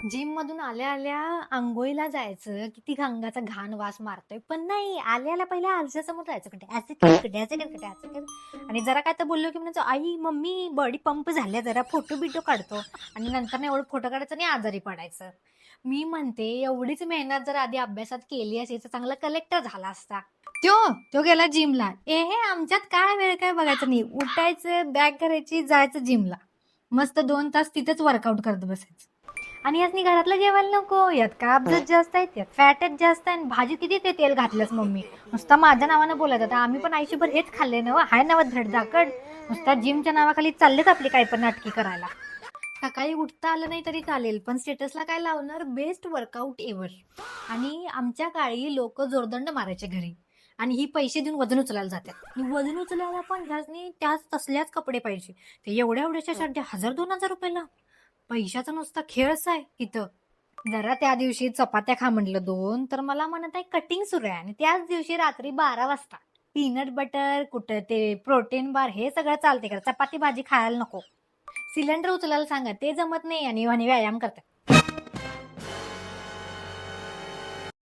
Gym मधून आल्या आल्या अंघोळीला जायचं, किती घांगाचा घाण वास मारतोय. पण नाही, आल्या आल्या पहिल्या आरशासमोर जायचं, कुठे ऍसिड कर, कुठे ऍसिड कर, कुठे ऍसिड कर. आणि जरा काय तर बोललो की म्हणायचं, आई मम्मी बॉडी पंप झाल्या, जरा फोटो बिटो काढतो. आणि नंतर ना एवढं फोटो काढायचं आणि आजारी पडायचं. मी म्हणते एवढीच मेहनत जर आधी अभ्यासात केली असेल तर चांगला कलेक्टर झाला असता. त्यो तो गेला जिमला. हे आमच्यात काय वेळ काय बघायचं नाही, उठायचं, बॅग करायची, जायचं जिमला. मस्त 2 तास तिथेच वर्कआउट करत बसायचं. आणि यासनी घरातलं जेवायला नको, यात कार्ब्स जास्त आहेत, यात फॅटच जास्त आहे. आणि भाजी किती ते तेल घातलंस मम्मी. नुसता माझ्या नावानं बोलत आता, आम्ही पण आयुष्यभर हेच खाल्ले ना, हाय नव धडधाकड. नुसता जिमच्या नावाखाली चाललेच आपली काय पण नाटकी करायला. सकाळी उठता आलं नाही तरी चालेल, पण स्टेटसला काय लावणार, बेस्ट वर्कआउट एव्हर. आणि आमच्या काळी लोक जोरदंड मारायचे घरी, आणि ही पैसे देऊन वजन उचलायला जातात. आणि वजन उचलायला पण ह्यासनी त्याच तसल्याच कपडे पाहिजे. ते एवढ्या एवढ्याच्या शर्ट 1,000-2,000 रुपयाला. पैशाचा नुसता खेळच आहे इथं. जरा त्या दिवशी चपात्या खा म्हटलं 2, तर मला म्हणत आहे कटिंग सुरू आहे. आणि त्याच दिवशी रात्री 12 वाजता पीनट बटर, कुठं ते प्रोटीन बार, हे सगळं चालते का? चपाती भाजी खायला नको. सिलेंडर उचलायला सांगा, ते जमत नाही, आणि व्यायाम करतात.